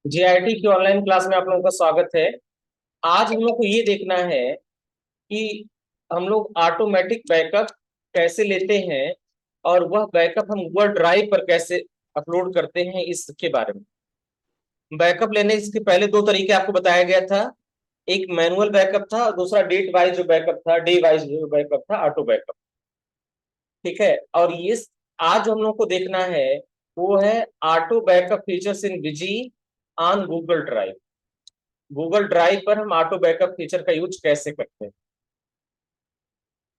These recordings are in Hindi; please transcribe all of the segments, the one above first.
जीआईटी की ऑनलाइन क्लास में आप लोगों का स्वागत है। आज हम लोग को ये देखना है कि हम लोग ऑटोमेटिक बैकअप कैसे लेते हैं और वह बैकअप हम गूगल ड्राइव पर कैसे अपलोड करते हैं, इसके बारे में। बैकअप लेने के पहले दो तरीके आपको बताया गया था। एक मैनुअल बैकअप था और दूसरा डेट वाइज जो बैकअप था, डे वाइज जो बैकअप था, ऑटो बैकअप। ठीक है। और ये आज हम लोग को देखना है वो है auto backup features in busy on Google drive. Google drive पर हम ऑटो बैकअप फीचर का यूज कैसे करते हैं।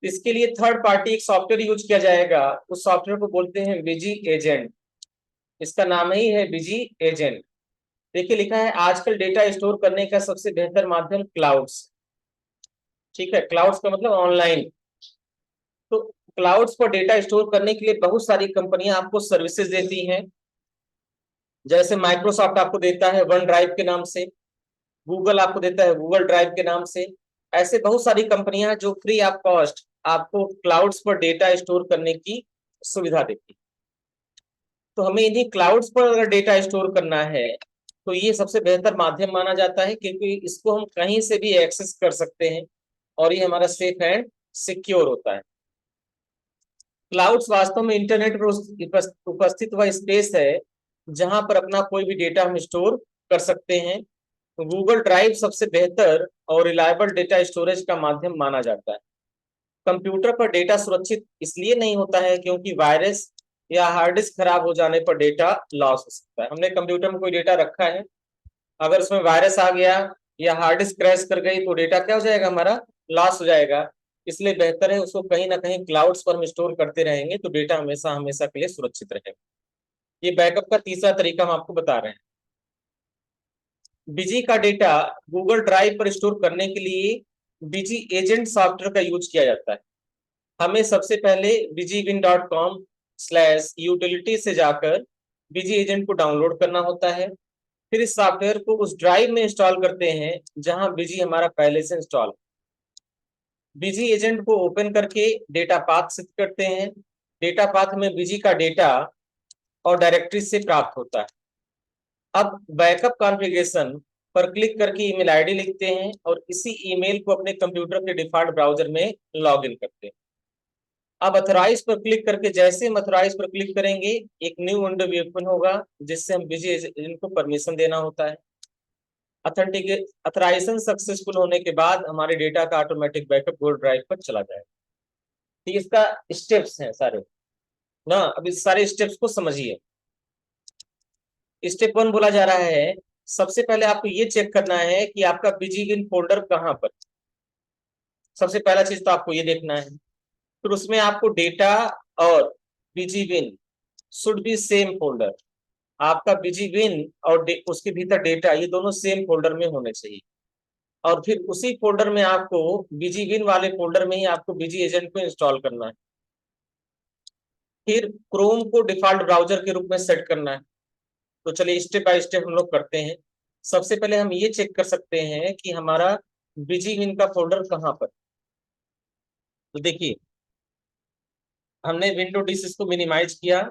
इसके लिए थर्ड पार्टी एक सॉफ्टवेयर यूज किया जाएगा। उस सॉफ्टवेयर को बोलते हैं बिजी एजेंट। इसका नाम ही है बिजी एजेंट। देखिए लिखा है आजकल डेटा स्टोर करने का सबसे बेहतर माध्यम क्लाउड्स। ठीक है, क्लाउड्स का मतलब ऑनलाइन। तो क्लाउड्स पर डेटा स्टोर करने के लिए बहुत सारी कंपनियां आपको सर्विसेज देती हैं। जैसे माइक्रोसॉफ्ट आपको देता है वन ड्राइव के नाम से, गूगल आपको देता है गूगल ड्राइव के नाम से। ऐसे बहुत सारी कंपनियां हैं जो फ्री ऑफ कॉस्ट आपको क्लाउड्स पर डेटा स्टोर करने की सुविधा देती है। तो हमें इन्हीं क्लाउड्स पर अगर डेटा स्टोर करना है तो ये सबसे बेहतर माध्यम माना जाता है, क्योंकि इसको हम कहीं से भी एक्सेस कर सकते हैं और ये हमारा सेफ एंड सिक्योर होता है। क्लाउड्स वास्तव में इंटरनेट पर उपस्थित वह स्पेस है जहां पर अपना कोई भी डेटा हम स्टोर कर सकते हैं। गूगल ड्राइव सबसे बेहतर और रिलायबल डेटा स्टोरेज का माध्यम माना जाता है। कंप्यूटर पर डेटा सुरक्षित इसलिए नहीं होता है क्योंकि वायरस या हार्ड डिस्क खराब हो जाने पर डेटा लॉस हो सकता है। हमने कंप्यूटर में कोई डेटा रखा है, अगर उसमें वायरस आ गया या हार्ड डिस्क क्रैश कर गई तो डेटा क्या हो जाएगा, हमारा लॉस हो जाएगा। इसलिए बेहतर है उसको कहीं ना कहीं क्लाउड्स पर हम स्टोर करते रहेंगे तो डेटा हमेशा हमेशा के लिए सुरक्षित रहेगा। ये बैकअप का तीसरा तरीका हम आपको बता रहे हैं। बिजी का डेटा गूगल ड्राइव पर स्टोर करने के लिए बिजी एजेंट सॉफ्टवेयर का यूज किया जाता है। हमें सबसे पहले bijiwin.com/utility से जाकर बिजी एजेंट को डाउनलोड करना होता है। फिर इस सॉफ्टवेयर को उस ड्राइव में इंस्टॉल करते हैं जहां बिजी हमारा पहले से इंस्टॉल। बिजी एजेंट को ओपन करके डेटा पाथ सेट करते हैं। डेटा पाथ में बिजी का डेटा और डायरेक्टरी से प्राप्त होता है। अब बैकअप कॉन्फ़िगरेशन पर क्लिक करके ईमेल आईडी लिखते हैं और इसी ईमेल को अपने कंप्यूटर के डिफॉल्ट ब्राउजर में लॉग इन करते हैं। अब अथोराइज पर क्लिक करके जैसे हम अथोराइज पर क्लिक करेंगे एक न्यू विंडो भी ओपन होगा जिससे हम बिजी एजेंट को परमिशन देना होता है। अथेंटिकेट अथराइजेशन सक्सेसफुल होने के बाद हमारे डेटा का ऑटोमेटिक बैकअप गूगल ड्राइव पर चला जाएगा। तो इसका स्टेप्स हैं सारे ना। अब इस सारे स्टेप्स को समझिए। स्टेप वन बोला जा रहा है, सबसे पहले आपको ये चेक करना है कि आपका बिजीविन फोल्डर कहाँ पर। सबसे पहला चीज तो आपको ये देखना है। फिर उसमें आपको डेटा और बिजीविन शुड बी सेम फोल्डर। आपका बिजीविन और उसके भीतर डेटा ये दोनों सेम फोल्डर में होने चाहिए। और फिर उसी फोल्डर में आपको बिजीविन वाले फोल्डर में ही आपको बिजी एजेंट को इंस्टॉल करना है। फिर क्रोम को डिफॉल्ट ब्राउजर के रूप में सेट करना है। तो चलिए स्टेप बाय स्टेप हम लोग करते हैं। सबसे पहले हम ये चेक कर सकते हैं कि हमारा बिजीविन का फोल्डर कहाँ पर। तो देखिए हमने विंडो डिस इसको मिनिमाइज किया।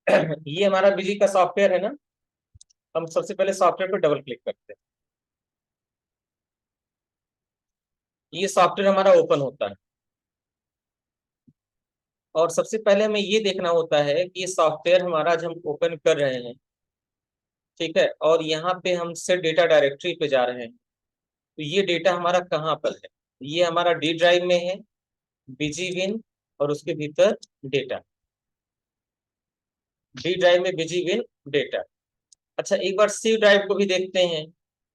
ये हमारा बिजी का सॉफ्टवेयर है ना। हम सबसे पहले सॉफ्टवेयर पर डबल क्लिक करते हैं। ये सॉफ्टवेयर हमारा ओपन होता है और सबसे पहले हमें ये देखना होता है कि ये सॉफ्टवेयर हमारा जब हम ओपन कर रहे हैं, ठीक है, और यहाँ पे हम से डेटा डायरेक्टरी पे जा रहे हैं तो ये डेटा हमारा कहाँ पर है। ये हमारा डी ड्राइव में है, बिजीविन और उसके भीतर डेटा। डी ड्राइव में बिजीविन डेटा। अच्छा एक बार सी ड्राइव को भी देखते हैं,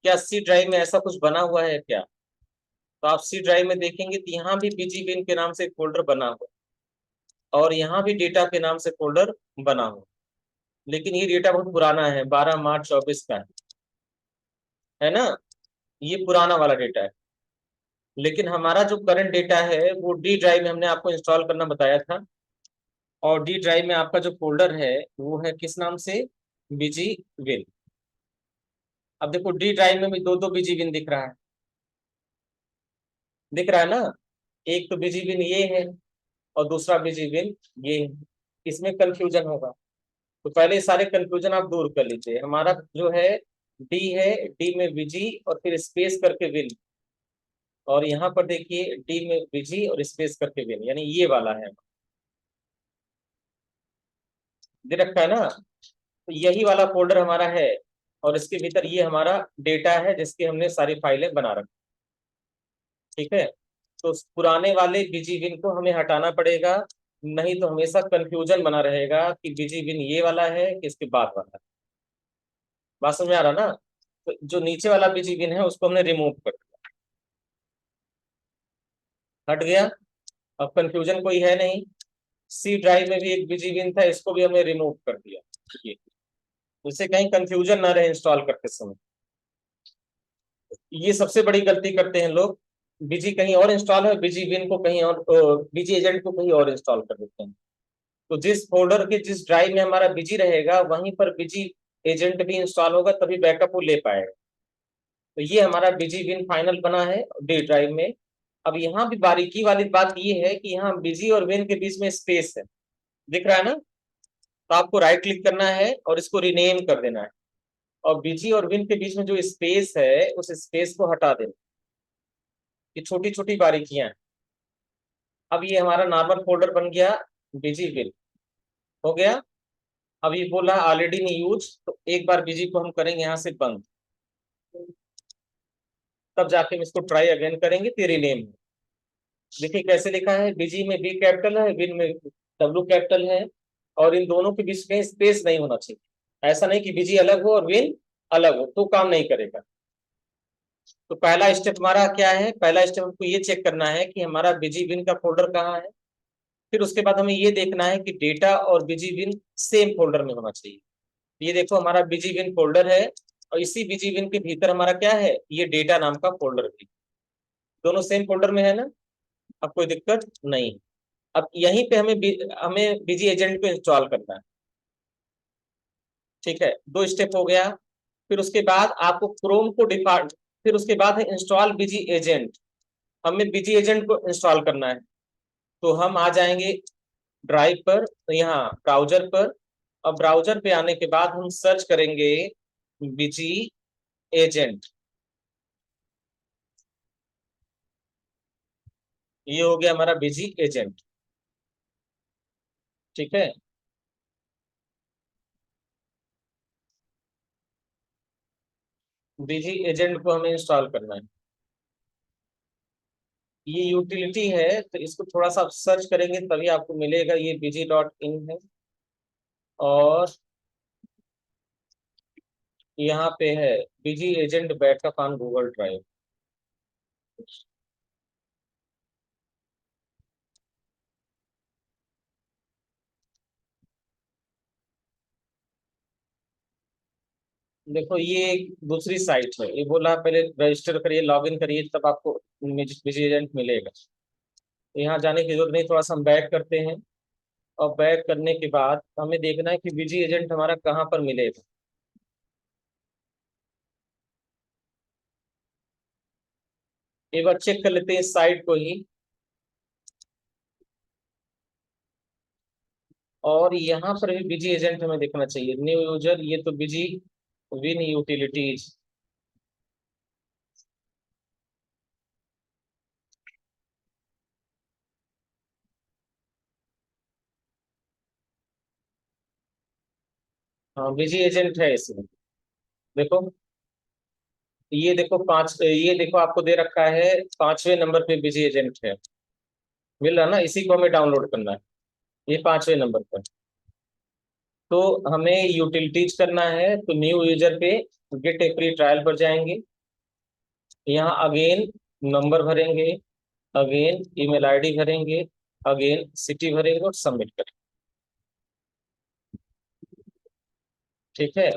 क्या सी ड्राइव में ऐसा कुछ बना हुआ है क्या। तो आप सी ड्राइव में देखेंगे तो यहाँ भी बिजीविन के नाम से एक फोल्डर बना हुआ और यहाँ भी डेटा के नाम से फोल्डर बना हुआ। लेकिन ये डेटा बहुत पुराना है, 12 मार्च 24 का है ना। ये पुराना वाला डेटा है। लेकिन हमारा जो करंट डेटा है वो डी ड्राइव में हमने आपको इंस्टॉल करना बताया था। और डी ड्राइव में आपका जो फोल्डर है वो है किस नाम से, बिजी विन। अब देखो डी ड्राइव में भी दो दो बिजी विन दिख रहा है, दिख रहा है ना। एक तो बिजी विन ये है और दूसरा बिजी विन ये है। इसमें कंफ्यूजन होगा तो पहले सारे कंफ्यूजन आप दूर कर लीजिए। हमारा जो है डी है, डी में बीजी और फिर स्पेस करके विन, और यहाँ पर देखिए डी में बीजी और स्पेस करके विन, यानी ये वाला है, दे रखा है ना। तो यही वाला फोल्डर हमारा है, और इसके भीतर ये हमारा डेटा है जिसकी हमने सारी फाइलें बना रखी। ठीक है, तो पुराने वाले बीजी विन को हमें हटाना पड़ेगा, नहीं तो हमेशा कंफ्यूजन बना रहेगा कि बीजी विन ये वाला है कि इसके बाद वाला है। बात समझ में आ रहा ना। तो जो नीचे वाला बीजी विन है उसको हमने रिमूव कर दिया, हट गया, अब कंफ्यूजन कोई है नहीं। सी ड्राइव में भी एक बीजी विन था, इसको भी हमने रिमूव कर दिया, ये जिससे कहीं कंफ्यूजन ना रहे इंस्टॉल करते समय। ये सबसे बड़ी गलती करते हैं लोग, बीजी कहीं और इंस्टॉल है, बीजी विन को कहीं और, बीजी एजेंट को कहीं और इंस्टॉल कर देते हैं। तो जिस फोल्डर के जिस ड्राइव में हमारा बीजी रहेगा वहीं पर बीजी एजेंट भी इंस्टॉल होगा, तभी बैकअप वो ले पाएगा। तो ये हमारा बीजी विन फाइनल बना है डी ड्राइव में। अब यहाँ भी बारीकी वाली बात ये है कि यहाँ बीजी और विन के बीच में स्पेस है, दिख रहा है ना। तो आपको राइट क्लिक करना है और इसको रीनेम कर देना है, और बीजी और विन के बीच में जो स्पेस है उस स्पेस को हटा देना। ये छोटी छोटी बारीकियां हैं। अब ये हमारा नॉर्मल फोल्डर बन गया, बीजी विन हो गया। अब ये बोला ऑलरेडी नहीं यूज, तो एक बार बीजी को हम करेंगे यहाँ से बंद, तब जाके हम इसको ट्राई अगेन करेंगे, तेरी नेम। देखिए कैसे लिखा है, बीजी में बी कैपिटल है, विन में डब्ल्यू कैपिटल है, और इन दोनों के बीच में स्पेस नहीं होना चाहिए। ऐसा नहीं कि बीजी अलग हो और विन अलग हो, तो काम नहीं करेगा। तो पहला स्टेप हमारा क्या है, पहला स्टेप हमको ये चेक करना है कि हमारा बीजी विन का फोल्डर कहाँ है। फिर उसके बाद हमें ये देखना है कि डेटा और बीजी विन सेम फोल्डर में होना चाहिए। ये देखो हमारा बीजी विन फोल्डर है, और इसी बीजी विन के भीतर हमारा क्या है, ये डेटा नाम का फोल्डर भी, दोनों सेम फोल्डर में है ना। अब कोई दिक्कत नहीं। अब यहीं पे हमें बीजी एजेंट को इंस्टॉल करना है। ठीक है, दो स्टेप हो गया। फिर उसके बाद आपको क्रोम को डिफॉल्ट, फिर उसके बाद है इंस्टॉल बीजी एजेंट। हमें बीजी एजेंट को इंस्टॉल करना है, तो हम आ जाएंगे ड्राइव पर, तो यहाँ ब्राउजर पर। अब ब्राउजर पे आने के बाद हम सर्च करेंगे बीजी एजेंट। ये हो गया हमारा बीजी एजेंट। ठीक है, बीजी एजेंट को हमें इंस्टॉल करना है। ये यूटिलिटी है, तो इसको थोड़ा सा आप सर्च करेंगे तभी आपको मिलेगा। ये bg.in है, और यहाँ पे है BG agent backup on Google drive. देखो ये एक दूसरी साइट है, ये बोला पहले रजिस्टर करिए, लॉगिन करिए, तब आपको बीजी एजेंट मिलेगा। यहाँ जाने की जरूरत नहीं, थोड़ा सा हम बैक करते हैं, और बैक करने के बाद हमें देखना है कि बीजी एजेंट हमारा कहाँ पर मिलेगा। एक बार चेक कर लेते हैं इस साइट को ही। और यहाँ पर भी बीजी एजेंट हमें देखना चाहिए, न्यू यूजर, ये तो बीजी विन यूटिलिटीज। हाँ बीजी एजेंट है इसमें, देखो। ये देखो पांच, ये देखो आपको दे रखा है 5वें नंबर पे बीजी एजेंट है, मिल रहा ना, इसी को हमें डाउनलोड करना है, ये 5वें नंबर पर। तो हमें यूटिलिटीज करना है, तो न्यू यूजर पे गेट ए फ्री ट्रायल पर जाएंगे। यहाँ अगेन नंबर भरेंगे, अगेन ईमेल आईडी भरेंगे, अगेन सिटी भरेंगे और सबमिट करेंगे। ठीक है,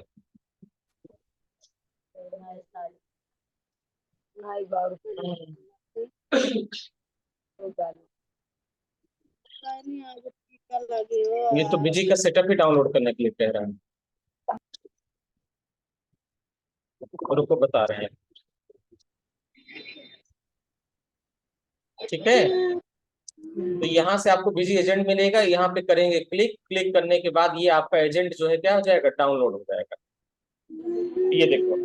ये तो बीजी का सेटअप ही डाउनलोड करने के लिए कह रहा है, और उसको बता रहे हैं। ठीक है, तो यहाँ से आपको बीजी एजेंट मिलेगा, यहाँ पे करेंगे क्लिक, क्लिक करने के बाद ये आपका एजेंट जो है क्या हो जाएगा, डाउनलोड हो जाएगा। ये देखो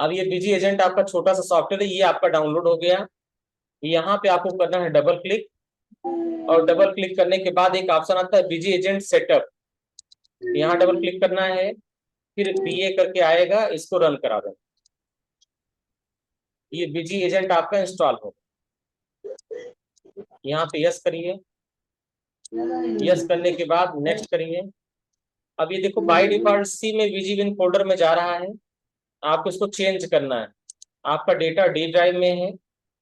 अब ये बीजी एजेंट आपका छोटा सा सॉफ्टवेयर है, ये आपका डाउनलोड हो गया। यहाँ पे आपको करना है डबल क्लिक, और डबल क्लिक करने के बाद एक ऑप्शन आता है बीजी एजेंट सेटअप, यहाँ डबल क्लिक करना है, फिर बीए करके आएगा, इसको रन करा देना। ये बीजी एजेंट आपका इंस्टॉल हो, यहाँ पे यस करिए। यस करने के बाद नेक्स्ट करिए। अब ये देखो बाय डिफॉल्ट सी में बीजी विन फोल्डर में जा रहा है, आपको इसको चेंज करना है। आपका डेटा डी ड्राइव में है,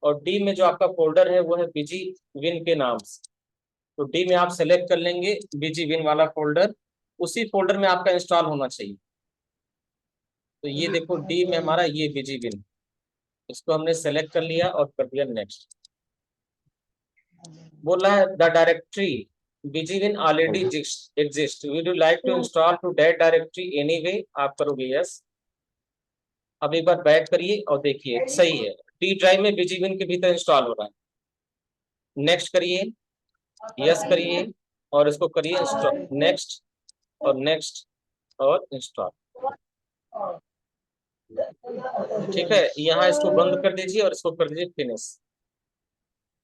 और डी में जो आपका फोल्डर है वो है बीजी विन के नाम से। तो डी में आप सेलेक्ट कर लेंगे बीजी विन वाला फोल्डर, उसी फोल्डर में आपका इंस्टॉल होना चाहिए। तो ये देखो डी में हमारा ये बीजी विन, इसको हमने सेलेक्ट कर लिया और कर दिया नेक्स्ट। बोला है the directory BGWin already exist, would you like to install to that directory anyway, आप करोगे यस। अब एक बार बैक करिए और देखिए सही है, डी ड्राइव में बीजीविन के भीतर इंस्टॉल हो रहा है। नेक्स्ट करिए, यस करिए, और इसको करिए इंस्टॉल, नेक्स्ट और नेक्स्ट और इंस्टॉल। ठीक है, यहाँ इसको बंद कर दीजिए और इसको कर दीजिए फिनिश।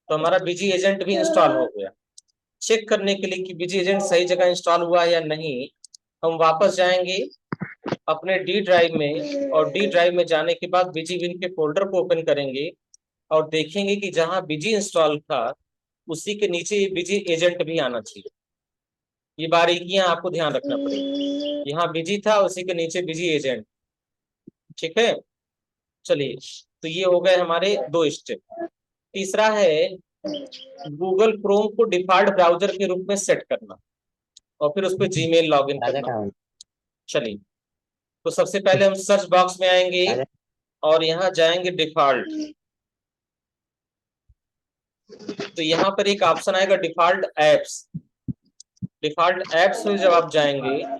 तो हमारा बीजी एजेंट भी इंस्टॉल हो गया। चेक करने के लिए कि बीजी एजेंट सही जगह इंस्टॉल हुआ है या नहीं, हम वापस जाएंगे अपने डी ड्राइव में, और डी ड्राइव में जाने के बाद बीजी विन के फोल्डर को ओपन करेंगे और देखेंगे कि जहां बीजी इंस्टॉल था उसी के नीचे ये बीजी एजेंट भी आना चाहिए। ये बारीकियां आपको ध्यान रखना पड़ेगी, यहाँ बीजी था उसी के नीचे बीजी एजेंट। ठीक है, चलिए, तो ये हो गए हमारे 2 स्टेप। तीसरा है गूगल क्रोम को डिफॉल्ट ब्राउजर के रूप में सेट करना, और फिर उस पर जीमेल लॉगिन करना। चलिए, तो सबसे पहले हम सर्च बॉक्स में आएंगे और यहाँ जाएंगे डिफॉल्ट। तो यहाँ पर एक ऑप्शन आएगा डिफॉल्ट एप्स। डिफॉल्ट एप्स में जब आप जाएंगे,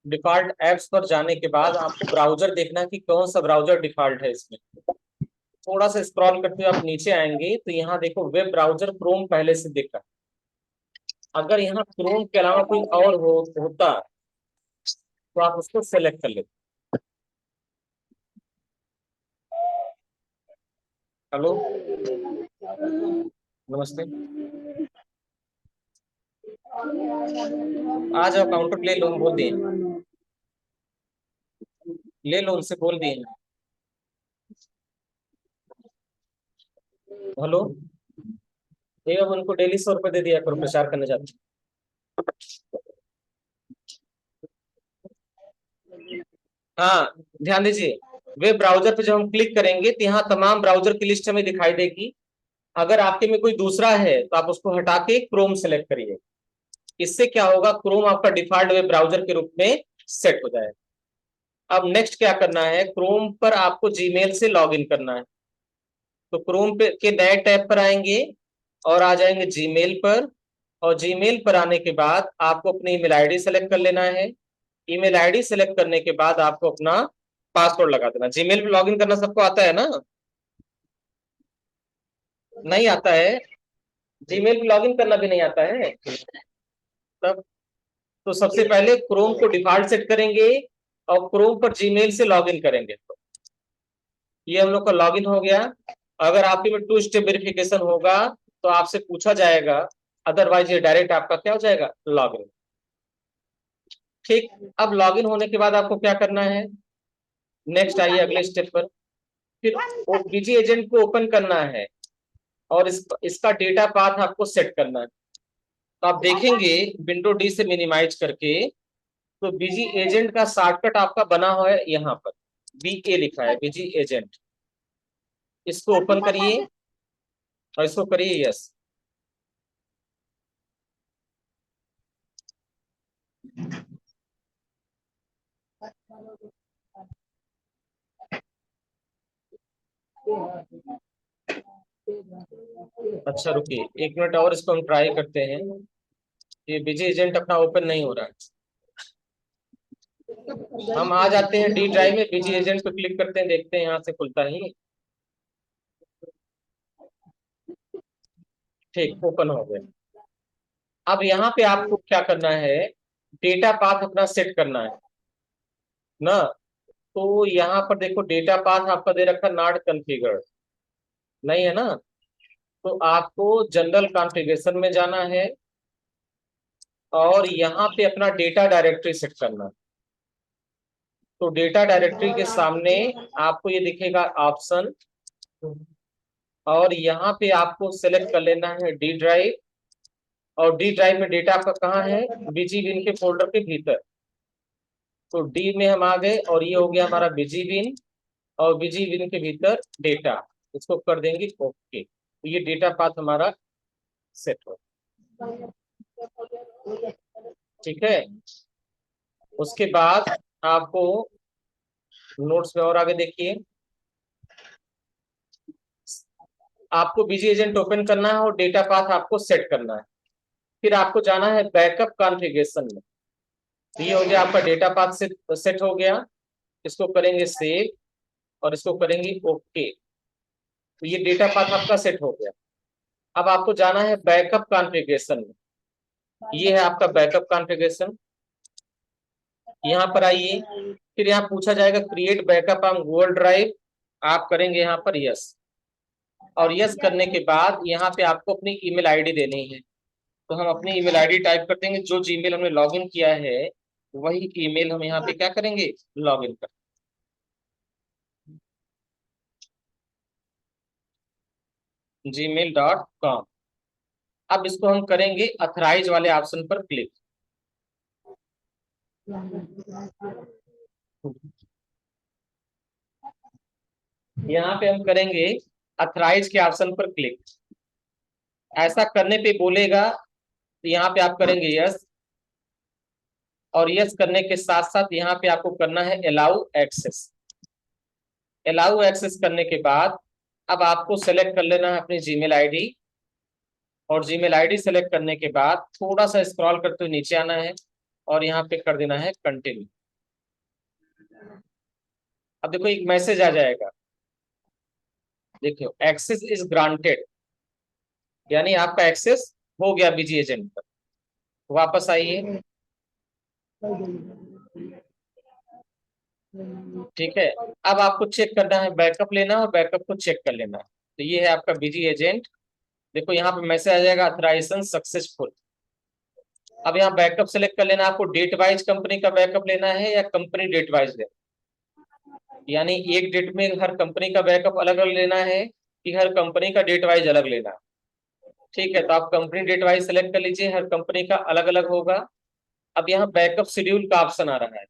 डिफॉल्ट एप्स पर जाने के बाद आपको ब्राउजर देखना है कि कौन सा ब्राउजर डिफॉल्ट है इसमें। थोड़ा सा स्क्रॉल करते हुए आप नीचे आएंगे तो यहाँ देखो वेब ब्राउजर क्रोम पहले से दिख रहा है। अगर यहाँ क्रोम के अलावा कोई और होता तो आप उसको सेलेक्ट कर लेते। हेलो, नमस्ते, आ जाओ, काउंटर ले लो, हम बोल दिए, ले लो, उनसे बोल दिए। हेलो, ये अब उनको डेली 100 रुपए दे दिया करो, प्रचार करने जाते। हाँ, ध्यान दीजिए, वेब ब्राउजर पे जब हम क्लिक करेंगे तो यहाँ तमाम ब्राउजर की लिस्ट हमें दिखाई देगी। अगर आपके में कोई दूसरा है तो आप उसको हटा के क्रोम सेलेक्ट करिए। इससे क्या होगा, क्रोम आपका डिफॉल्ट वेब ब्राउजर के रूप में सेट हो जाएगा। अब नेक्स्ट क्या करना है, क्रोम पर आपको जीमेल से लॉगिन करना है। तो क्रोम पे के नए टैब पर आएंगे और आ जाएंगे जीमेल पर, और जीमेल पर आने के बाद आपको अपनी ईमेल आईडी सेलेक्ट कर लेना है। ईमेल आईडी सेलेक्ट करने के बाद आपको अपना पासवर्ड लगा देना। जीमेल पे लॉगिन करना सबको आता है ना? नहीं आता है? जीमेल पे लॉगिन करना भी नहीं आता है तब? तो सबसे पहले क्रोम को डिफॉल्ट सेट करेंगे और क्रोम पर जीमेल से लॉगिन करेंगे। तो ये हम लोग का लॉगिन हो गया। अगर आपके में 2 स्टेप वेरिफिकेशन होगा तो आपसे पूछा जाएगा, अदरवाइज ये डायरेक्ट आपका क्या हो जाएगा, लॉगिन। ठीक, अब लॉगिन होने के बाद आपको क्या करना है, नेक्स्ट आइए अगले स्टेप पर। फिर बीजी एजेंट को ओपन करना है और इसका डेटा पाथ आपको सेट करना है। तो आप देखेंगे विंडो डी से मिनिमाइज करके, तो बीजी एजेंट का शॉर्टकट आपका बना हुआ है, यहाँ पर BA लिखा है, बीजी एजेंट। इसको ओपन करिए और इसको करिए यस। अच्छा रुकिए 1 मिनट और, इसको हम ट्राई करते हैं। ये बीजी एजेंट अपना ओपन नहीं हो रहा है। हम आ जाते हैं डी ड्राइव में, बीजी एजेंट पे क्लिक करते हैं, देखते हैं यहाँ से खुलता ही। ठीक, ओपन हो गया। अब यहाँ पे आपको क्या करना है, डेटा पाथ अपना सेट करना है ना। तो यहाँ पर देखो डेटा पाथ आपका दे रखा नॉट कॉन्फ़िगर्ड, नहीं है ना। तो आपको जनरल कॉन्फ़िगरेशन में जाना है और यहाँ पे अपना डेटा डायरेक्टरी सेट करना है। तो डेटा डायरेक्टरी के सामने आपको ये दिखेगा ऑप्शन, और यहाँ पे आपको सेलेक्ट कर लेना है डी ड्राइव, और डी ड्राइव में डेटा आपका कहाँ है, बीजी बिन के फोल्डर के भीतर। तो डी में हम आ गए और ये हो गया हमारा बीजी बिन, और बीजी बिन के भीतर डेटा, इसको कर देंगे ओके। तो ये डेटा पाथ हमारा सेट हो, ठीक है। उसके बाद आपको नोट्स में और आगे देखिए, आपको बीजी एजेंट ओपन करना है और डेटा पाथ आपको सेट करना है। फिर आपको जाना है बैकअप कॉन्फ़िगरेशन में। तो ये हो गया आपका डेटा पाथ सेट हो गया, इसको करेंगे सेव और इसको करेंगे ओके। तो ये डेटा पाथ आपका सेट हो गया। अब आपको जाना है बैकअप कॉन्फ़िगरेशन में, ये है आपका बैकअप कॉन्फ़िगरेशन। यहाँ पर आइए, फिर यहाँ पूछा जाएगा create backup on Google drive, आप करेंगे यहाँ पर यस, और यस करने के बाद यहाँ पे आपको अपनी ईमेल आईडी देनी है। तो हम अपनी ईमेल आईडी टाइप कर देंगे, जो जीमेल हमने लॉगिन किया है वही ईमेल हम यहाँ पे क्या करेंगे, लॉगिन कर gmail.com। अब इसको हम करेंगे अथराइज वाले ऑप्शन पर क्लिक। यहाँ पे हम करेंगे अथराइज के ऑप्शन पर क्लिक। ऐसा करने पे बोलेगा, तो यहाँ पे आप करेंगे यस, और यस करने के साथ साथ यहाँ पे आपको करना है अलाउ एक्सेस। अलाउ एक्सेस करने के बाद अब आपको सेलेक्ट कर लेना है अपनी जीमेल आईडी, और जीमेल आईडी सेलेक्ट करने के बाद थोड़ा सा स्क्रॉल करते हुए नीचे आना है और यहाँ पे कर देना है कंटिन्यू। अब देखो एक मैसेज आ जाएगा, देखियो एक्सेस इज ग्रांटेड, यानी आपका एक्सेस हो गया बीजी एजेंट पर। वापस आइए, ठीक है। अब आपको चेक करना है, बैकअप लेना है और बैकअप को चेक कर लेना है। तो ये है आपका बीजी एजेंट, देखो यहाँ पे मैसेज आ जाएगा अथराइजेशन सक्सेसफुल। अब यहाँ बैकअप सेलेक्ट कर लेना, आपको डेट वाइज कंपनी का बैकअप लेना है या कंपनी डेट वाइज लेना, यानी एक डेट में हर कंपनी का बैकअप अलग अलग लेना है कि हर कंपनी का डेट वाइज अलग लेना है। ठीक है, तो आप कंपनी डेट वाइज सेलेक्ट कर लीजिए, हर कंपनी का अलग अलग होगा। अब यहाँ बैकअप शेड्यूल का ऑप्शन आ रहा है,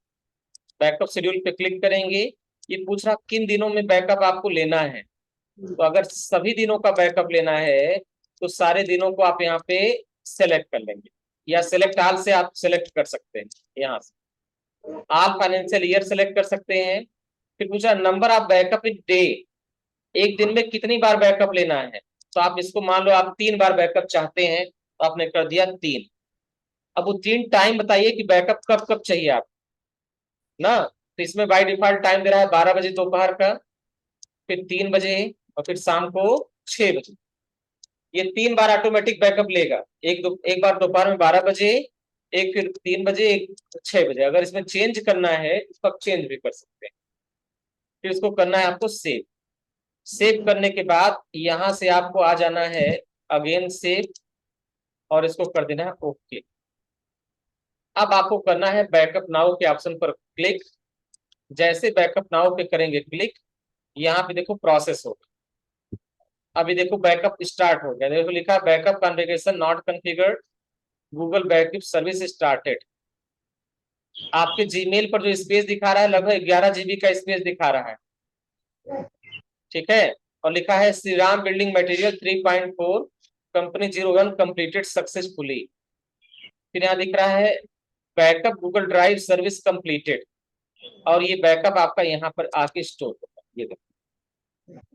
बैकअप शेड्यूल पे क्लिक करेंगे। ये पूछ रहा किन दिनों में बैकअप आपको लेना है, तो अगर सभी दिनों का बैकअप लेना है तो सारे दिनों को आप यहाँ पे सेलेक्ट कर लेंगे, या सेलेक्ट ऑल से आप सेलेक्ट कर सकते हैं, यहाँ से ऑल फाइनेंशियल ईयर सेलेक्ट कर सकते हैं। फिर पूछा number of backup in day, एक दिन में कितनी बार बैकअप लेना है, तो आप इसको मान लो आप 3 बार बैकअप चाहते हैं तो आपने कर दिया 3। अब वो 3 टाइम बताइए कि बैकअप कब कब चाहिए आप ना। तो इसमें बाय डिफॉल्ट टाइम दे रहा है 12 बजे दोपहर का, फिर 3 बजे, और फिर शाम को 6 बजे। ये 3 बार ऑटोमेटिक बैकअप लेगा, एक बार दोपहर में 12 बजे, एक फिर 3 बजे, एक 6 बजे। अगर इसमें चेंज करना है तो आप चेंज भी कर सकते हैं। फिर इसको करना है आपको सेव। सेव करने के बाद यहां से आपको आ जाना है अगेन सेव, और इसको कर देना है ओके। अब आपको करना है बैकअप नाउ के ऑप्शन पर क्लिक। जैसे बैकअप नाउ पे करेंगे क्लिक, यहाँ पे देखो प्रोसेस होगा। अभी देखो बैकअप स्टार्ट हो गया, देखो लिखा है backup configuration not configured, Google backup service started. आपके जीमेल पर जो स्पेस दिखा रहा है लगभग 11 GB का स्पेस दिखा रहा है, ठीक है। और लिखा है Shri Ram building material 3.4 company 01 completed successfully. फिर यहाँ दिख रहा है backup Google drive service completed, और ये बैकअप आपका यहाँ पर आके स्टोर होगा। ये देखो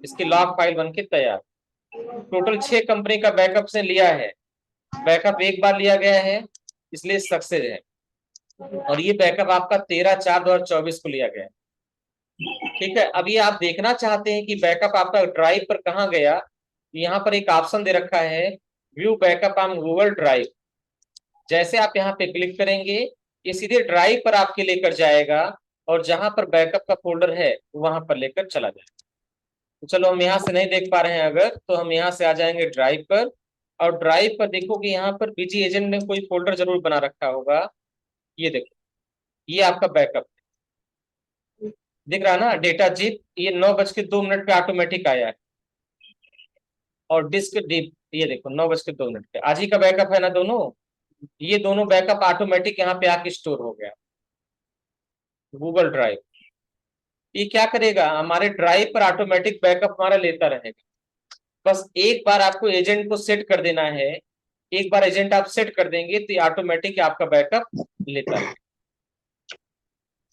इसकी लॉग फाइल बनके तैयार। टोटल 6 कंपनी का बैकअप से लिया है, बैकअप एक बार लिया गया है इसलिए सक्सेस है, और ये बैकअप आपका 13/4/2024 को लिया गया है, ठीक है। अभी आप देखना चाहते हैं कि बैकअप आपका ड्राइव पर कहाँ गया, यहाँ पर एक ऑप्शन दे रखा है view backup on Google drive. जैसे आप यहाँ पे क्लिक करेंगे ये सीधे ड्राइव पर आपके लेकर जाएगा, और जहां पर बैकअप का फोल्डर है वहां पर लेकर चला जाए। तो चलो हम यहाँ से नहीं देख पा रहे हैं, अगर तो हम यहाँ से आ जाएंगे ड्राइव पर, और ड्राइव पर देखोगे यहाँ पर बीजी एजेंट ने कोई फोल्डर जरूर बना रखा होगा। ये देखो, ये आपका बैकअप दिख रहा है ना, डेटा जिप, ये 9:02 पे ऑटोमेटिक आया है। और डिस्क डिप, ये देखो 9:02 पे आज ही का बैकअप है ना दोनों, ये दोनों बैकअप ऑटोमेटिक यहाँ पे आके स्टोर हो गया गूगल ड्राइव। ये क्या करेगा, हमारे ड्राइव पर ऑटोमेटिक बैकअप हमारा लेता रहेगा। बस एक बार आपको एजेंट को सेट कर देना है, एक बार एजेंट आप सेट कर देंगे तो ये ऑटोमेटिक आपका बैकअप लेता है।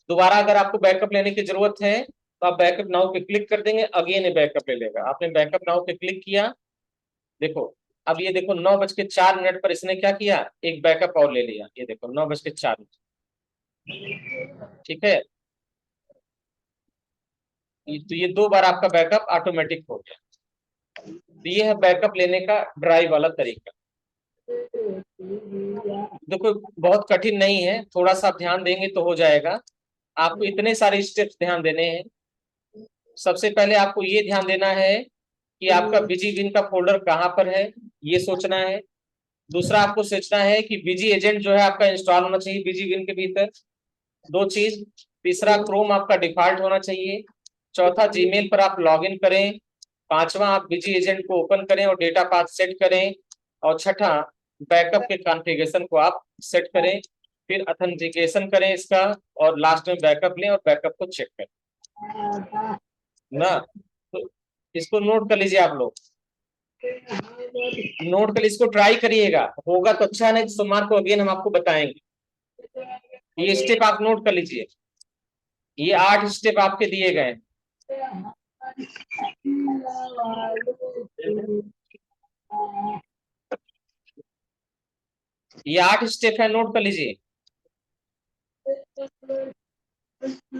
दोबारा अगर आपको बैकअप लेने की जरूरत है तो आप बैकअप नाउ पे क्लिक कर देंगे, अगेन ये बैकअप ले लेगा। आपने बैकअप नाउ पे क्लिक किया, देखो अब ये देखो 9:04 पर इसने क्या किया, एक बैकअप और ले लिया। ये देखो 9:04, ठीक है। तो ये 2 बार आपका बैकअप ऑटोमेटिक हो गया। तो ये है बैकअप लेने का ड्राइव वाला तरीका। देखो बहुत कठिन नहीं है, थोड़ा सा ध्यान देंगे तो हो जाएगा। आपको इतने सारे स्टेप्स ध्यान देने हैं। सबसे पहले आपको ये ध्यान देना है कि आपका बिजी विन का फोल्डर कहाँ पर है, ये सोचना है। दूसरा आपको सोचना है कि बिजी एजेंट जो है आपका इंस्टॉल होना चाहिए बिजी विन के भीतर, 2 चीज। तीसरा क्रोम आपका डिफॉल्ट होना चाहिए। चौथा जीमेल पर आप लॉगिन करें। पांचवा आप बिजी एजेंट को ओपन करें और डेटा पाथ सेट करें। और छठा बैकअप के कॉन्फ़िगरेशन को आप सेट करें, फिर ऑथेंटिकेशन करें इसका, और लास्ट में बैकअप लें और बैकअप को चेक करें ना। तो इसको नोट कर लीजिए आप लोग, नोट कर इसको ट्राई करिएगा, होगा तो अच्छा, नहीं तो सोमवार को अगेन हम आपको बताएंगे। ये स्टेप आप नोट कर लीजिए, ये 8 स्टेप आपके दिए गए हैं। ये 8 स्टेप है, नोट कर लीजिए।